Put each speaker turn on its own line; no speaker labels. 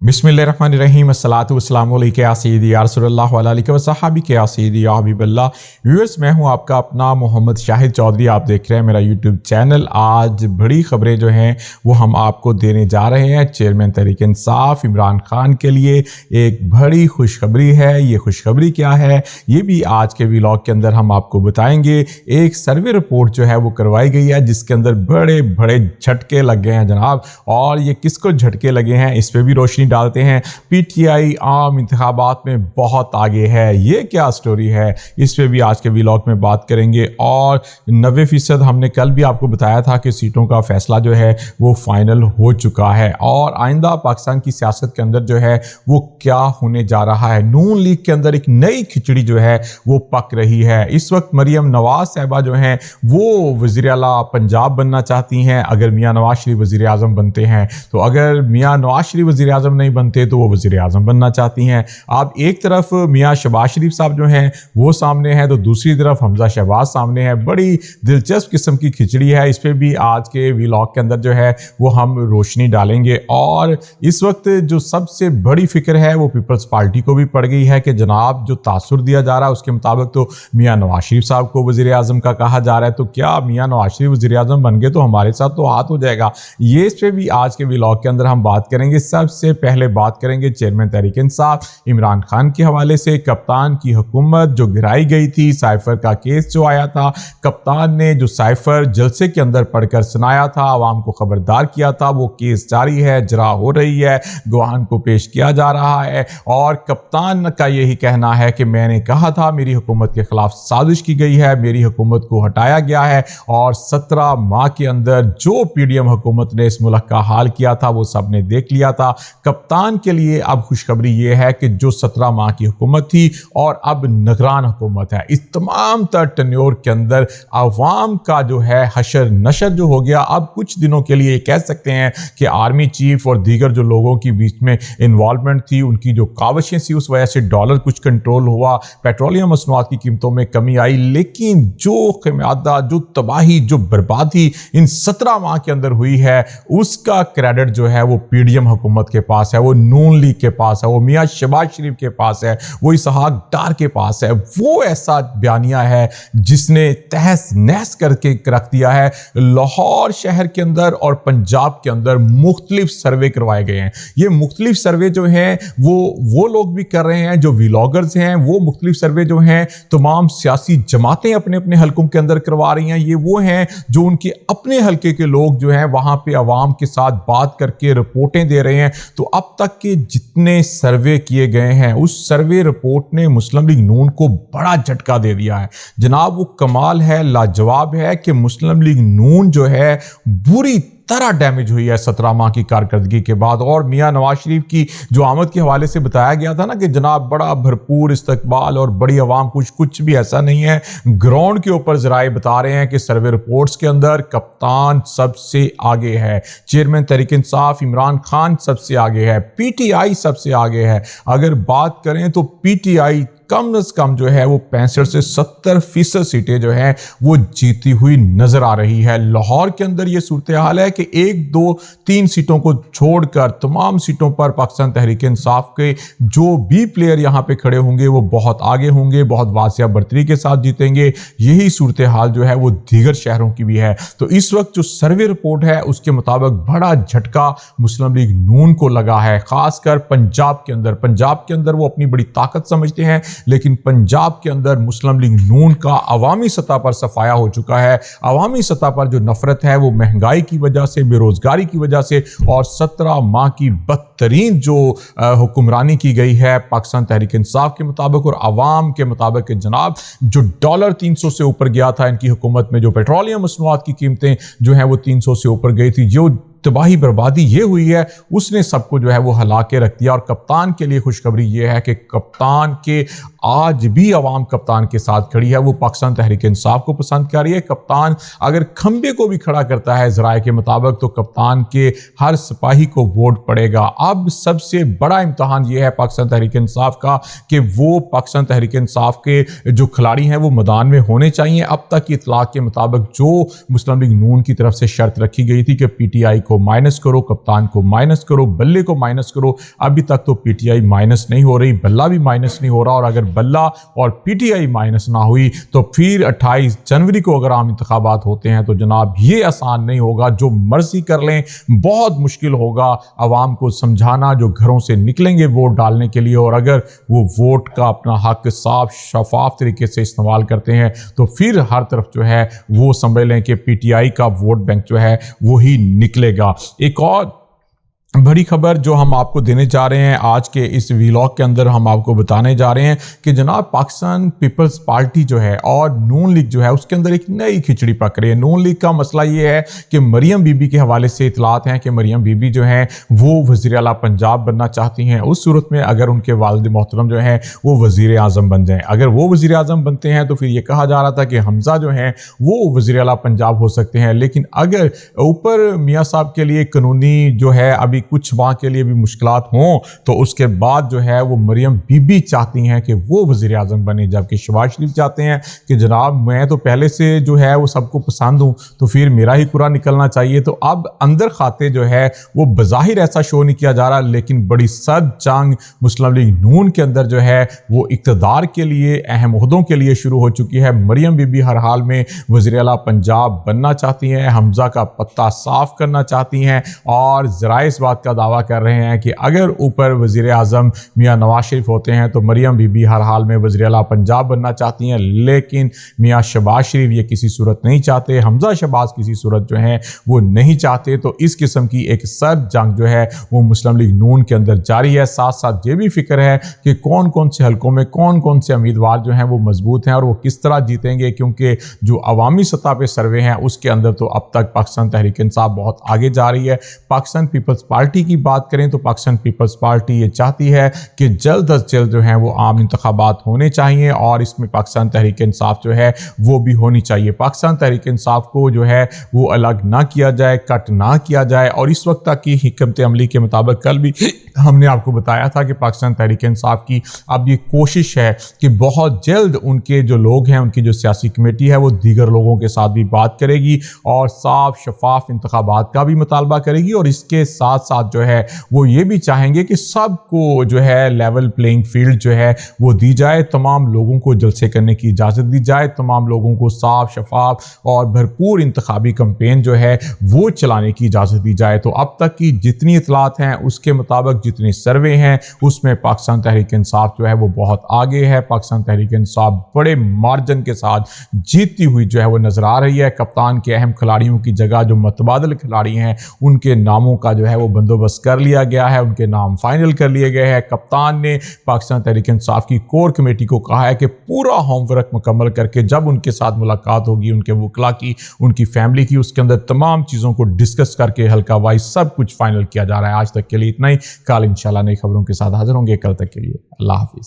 बिस्मिल्लाहिर्रहमानिर्रहीम अस्सलातु वस्सलामु अलैका या सय्यदी या रसूलल्लाह व अला आलिका व सहाबिका या सय्यदी या हबीबल्लाह। व्यूअर्स, मैं हूं आपका अपना मोहम्मद शाहिद चौधरी। आप देख रहे हैं मेरा यूट्यूब चैनल। आज बड़ी खबरें जो हैं वो हम आपको देने जा रहे हैं। चेयरमैन तहरीक इंसाफ इमरान खान के लिए एक बड़ी खुशखबरी है। ये खुशखबरी क्या है ये भी आज के व्लॉग के अंदर हम आपको बताएंगे। एक सर्वे रिपोर्ट जो है वो करवाई गई है जिसके अंदर बड़े बड़े झटके लग गए हैं जनाब, और ये किसको झटके लगे हैं इस पर भी रोशनी डालते हैं। पीटीआई आम इंतखाबात में बहुत आगे है, ये क्या स्टोरी है इस पे भी आज के व्लॉग में बात करेंगे। और 90% हमने कल भी आपको बताया था कि सीटों का फैसला जो है वो फाइनल हो चुका है, और आइंदा पाकिस्तान की सियासत के अंदर जो है वो क्या होने जा रहा है। नून लीग के अंदर एक नई खिचड़ी जो है वो पक रही है। इस वक्त मरियम नवाज साहिबा जो हैं वो वज़ीर आला पंजाब बनना चाहती हैं अगर मियाँ नवाज शरीफ वज़ीर आज़म बनते हैं, तो अगर मियाँ नवाज शरीफ वज़ीर आज़म नहीं बनते तो वो वज़ीर आज़म बनना चाहती हैं। अब एक तरफ मियाँ शहबाज शरीफ साहब जो हैं वो सामने हैं, तो दूसरी तरफ हमजा शहबाज सामने है। बड़ी दिलचस्प किस्म की खिचड़ी है। इस पर भी आज के व्लॉग के अंदर जो है वो हम रोशनी डालेंगे। और इस वक्त जो सबसे बड़ी फिक्र है वो पीपल्स पार्टी को भी पड़ गई है कि जनाब जो तासुर दिया जा रहा है उसके मुताबिक तो मियाँ नवाज शरीफ साहब को वज़ीर आज़म का कहा जा रहा है, तो क्या मियाँ नवाज शरीफ वज़ीर आज़म बन गए तो हमारे साथ तो हाथ हो जाएगा। ये इस पर भी आज के व्लॉग के अंदर हम बात करेंगे। सबसे पहले बात करेंगे चेयरमैन तहरीक इंसाफ इमरान खान के हवाले से। कप्तान की हुकूमत जो गिराई गई थी, साइफर का केस जो आया था, कप्तान ने जो साइफर जलसे के अंदर पढ़कर सुनाया था, आवाम को खबरदार किया था, वो केस जारी है, जरा हो रही है, गवाहान को पेश किया जा रहा है। और कप्तान का यही कहना है कि मैंने कहा था मेरी हुकूमत के खिलाफ साजिश की गई है, मेरी हुकूमत को हटाया गया है, और 17 माह के अंदर जो पीडीएम हुकूमत ने इस मुल्क का हाल किया था वो सब ने देख लिया था। कप्तान के लिए अब खुशखबरी ये है कि जो 17 माह की हुकूमत थी और अब निगरान हुकूमत है, इस तमाम तर टेन्योर के अंदर अवाम का जो है हशर नशर जो हो गया। अब कुछ दिनों के लिए कह सकते हैं कि आर्मी चीफ और दीगर जो लोगों की बीच में इन्वॉल्वमेंट थी, उनकी जो काविशें थी, उस वजह से डॉलर कुछ कंट्रोल हुआ, पेट्रोलियम मसनूआत की कीमतों में कमी आई, लेकिन जो खमियादा, जो तबाही, जो बर्बादी इन 17 माह के अंदर हुई है उसका क्रेडिट जो है वो पीडीएम हुकूमत के पास है, वो नून लीग के पास है, वो मियाँ शहबाज शरीफ के पास है, वो इसहाक डार के पास है। वो ऐसा बयानिया है जिसने तहस नहस करके रख दिया है। लाहौर शहर के अंदर और पंजाब के अंदर मुख्तलिफ सर्वे करवाए गए हैं। ये मुख्तलिफ सर्वे जो हैं वो लोग भी कर रहे हैं जो व्लॉगर्स हैं, वो मुख्तलिफ सर्वे जो हैं तमाम सियासी जमातें अपने अपने हलकों के अंदर करवा रही हैं। ये वो हैं जो उनके अपने हलके के लोग जो हैं वहां पे अवाम के साथ बात करके रिपोर्टें दे रहे हैं। तो अब तक के जितने सर्वे किए गए हैं उस सर्वे रिपोर्ट ने मुस्लिम लीग नून को बड़ा झटका दे दिया है जनाब। वो कमाल है, लाजवाब है कि मुस्लिम लीग नून जो है बुरी तरह डैमेज हुई है 17 माह की कारकर्दगी के बाद। और मियाँ नवाज शरीफ की जो आमद के हवाले से बताया गया था ना कि जनाब बड़ा भरपूर इस्तकबाल और बड़ी आवाम, कुछ भी ऐसा नहीं है। ग्राउंड के ऊपर जराए बता रहे हैं कि सर्वे रिपोर्ट्स के अंदर कप्तान सबसे आगे है, चेयरमैन तहरीक इंसाफ इमरान खान सबसे आगे है, पीटीआई सबसे आगे है। अगर बात करें तो पीटीआई कम से कम जो है वो 65 से 70% सीटें जो हैं वो जीती हुई नजर आ रही है। लाहौर के अंदर ये सूरत हाल है कि 1, 2, 3 सीटों को छोड़कर तमाम सीटों पर पाकिस्तान तहरीक इंसाफ के जो भी प्लेयर यहाँ पे खड़े होंगे वो बहुत आगे होंगे, बहुत वासिया बर्तरी के साथ जीतेंगे। यही सूरत हाल जो है वो दीगर शहरों की भी है। तो इस वक्त जो सर्वे रिपोर्ट है उसके मुताबिक बड़ा झटका मुस्लिम लीग नून को लगा है, खासकर पंजाब के अंदर। पंजाब के अंदर वो अपनी बड़ी ताकत समझते हैं, लेकिन पंजाब के अंदर मुस्लिम लीग नून का अवामी सतह पर सफाया हो चुका है। अवामी सतह पर जो नफरत है वो महंगाई की वजह से, बेरोजगारी की वजह से, और 17 माह की बदतरीन जो हुक्मरानी की गई है पाकिस्तान तहरीक इंसाफ के मुताबिक और अवाम के मुताबिक जनाब, जो डॉलर 300 से ऊपर गया था इनकी हुकूमत में, जो पेट्रोलियम मसनूआत की कीमतें जो हैं वो 300 से ऊपर गई थी, जो तबाही बर्बादी ये हुई है उसने सबको जो है वो हिला के रख दिया। और कप्तान के लिए खुशखबरी ये है कि कप्तान के आज भी अवाम कप्तान के साथ खड़ी है, वो पाकिस्तान तहरीक इंसाफ को पसंद कर रही है। कप्तान अगर खंबे को भी खड़ा करता है ज़राए के मुताबिक तो कप्तान के हर सिपाही को वोट पड़ेगा। अब सबसे बड़ा इम्तहान ये है पाकिस्तान तहरीक इंसाफ का कि वो पाकिस्तान तहरीक इंसाफ के जो खिलाड़ी हैं वो मैदान में होने चाहिए। अब तक की इतलाक के मुताबिक जो मुस्लिम लीग नून की तरफ से शर्त रखी गई थी कि पीटीआई को को माइनस करो, कप्तान को माइनस करो, बल्ले को माइनस करो। अभी तक तो पीटीआई माइनस नहीं हो रही, बल्ला भी माइनस नहीं हो रहा, और अगर बल्ला और पीटीआई माइनस ना हुई तो फिर 28 जनवरी को अगर आम इंतखाबात होते हैं तो जनाब ये आसान नहीं होगा। जो मर्जी कर लें, बहुत मुश्किल होगा आवाम को समझाना जो घरों से निकलेंगे वोट डालने के लिए, और अगर वो वोट का अपना हक साफ शफाफ तरीके से इस्तेमाल करते हैं तो फिर हर तरफ जो है वो समझ लें कि पीटीआई का वोट बैंक जो है वो ही निकलेगा। एक और बड़ी खबर जो हम आपको देने जा रहे हैं आज के इस व्लॉग के अंदर, हम आपको बताने जा रहे हैं कि जनाब पाकिस्तान पीपल्स पार्टी जो है और नून लीग जो है उसके अंदर एक नई खिचड़ी पक रही है। नून लीग का मसला ये है कि मरियम बीबी के हवाले से इतलात हैं कि मरियम बीबी जो हैं वो वज़ीर आला पंजाब बनना चाहती हैं, उस सूरत में अगर उनके वालिद मोहतरम जो हैं वो वज़ीर आज़म बन जाएँ। अगर वो वज़ीर आज़म बनते हैं तो फिर ये कहा जा रहा था कि हमज़ा जो हैं वो वज़ीर आला पंजाब हो सकते हैं, लेकिन अगर ऊपर मियाँ साहब के लिए कानूनी जो है अभी कुछ माह के लिए भी मुश्किलात हों तो उसके बाद जो है वो मरियम बीबी चाहती हैं कि वो वज़ीर आज़म बने, जबकि शहबाज शरीफ चाहते हैं कि जनाब मैं तो पहले से जो है वो सबको पसंद हूँ तो फिर मेरा ही कुरा निकलना चाहिए। तो अब अंदर खाते जो है वो बज़ाहिर ऐसा शो नहीं किया जा रहा, लेकिन बड़ी सर्द जंग मुस्लिम लीग नून के अंदर जो है वो इक़्तिदार के लिए अहम ओहदों के लिए शुरू हो चुकी है। मरियम बीबी हर हाल में वज़ीर आला पंजाब बनना चाहती हैं, हमज़ा का पत्ता साफ करना चाहती हैं, और ज़रा इस बात का दावा कर रहे हैं कि अगर ऊपर वज़ीर आज़म मियाँ नवाज शरीफ होते हैं तो मरियम बीबी हर हाल में वज़ीर आला पंजाब बनना चाहती हैं, लेकिन मियाँ शहबाज शरीफ ये किसी सूरत नहीं चाहते, हमज़ा शहबाज किसी सूरत जो है वो नहीं चाहते। तो इस किस्म की एक सर्द जंग जो है वो मुस्लिम लीग नून के अंदर जारी है। साथ साथ ये भी फिक्र है कि कौन कौन से हलकों में कौन कौन से उम्मीदवार जो हैं वो मजबूत हैं और वो किस तरह जीतेंगे, क्योंकि जो अवामी सतह पर सर्वे हैं उसके अंदर तो अब तक पाकिस्तान तहरीक इंसाफ बहुत आगे जा रही है। पाकिस्तान पीपल्स पार्टी की बात करें तो पाकिस्तान पीपल्स पार्टी ये चाहती है कि जल्द अज जल्द जो है वो आम इंतखाबात होने चाहिए, और इसमें पाकिस्तान तहरीक इंसाफ जो है वो भी होनी चाहिए। पाकिस्तान तहरीक इंसाफ को जो है वो अलग ना किया जाए, कट ना किया जाए, और इस वक्त तक की हिकमत अमली के मुताबिक कल भी हमने आपको बताया था कि पाकिस्तान तहरीक इंसाफ की अब ये कोशिश है कि बहुत जल्द उनके जो लोग हैं, उनकी जो सियासी कमेटी है वो दीगर लोगों के साथ भी बात करेगी और साफ शफाफ इंतखाबात का भी मुतालबा करेगी, और इसके साथ साथ जो है वो ये भी चाहेंगे कि सबको जो है लेवल प्लेइंग फील्ड जो है वो दी जाए, तमाम लोगों को जलसे करने की इजाज़त दी जाए, तमाम लोगों को साफ शफाफ और भरपूर इंतखाबी कैंपेन जो है वो चलाने की इजाज़त दी जाए। तो अब तक की जितनी इतलात हैं उसके मुताबिक जितने सर्वे हैं उसमें पाकिस्तान तहरीक इंसाफ जो है वो बहुत आगे है। पाकिस्तान तहरीक इंसाफ बड़े मार्जिन के साथ जीतती हुई जो है वो नजर आ रही है। कप्तान के अहम खिलाड़ियों की जगह जो मतबादल खिलाड़ी हैं उनके नामों का जो है वो बंदोबस्त कर लिया गया है, उनके नाम फाइनल कर लिए गए हैं। कप्तान ने पाकिस्तान तहरीक इंसाफ की कोर कमेटी को कहा है कि पूरा होमवर्क मुकम्मल करके जब उनके साथ मुलाकात होगी, उनके वकला की, उनकी फैमिली की, उसके अंदर तमाम चीज़ों को डिस्कस करके हल्का वाइज सब कुछ फाइनल किया जा रहा है। आज तक के लिए इतना ही, कल इंशाल्लाह नई खबरों के साथ हाजिर होंगे। कल तक के लिए अल्लाह हाफिज़।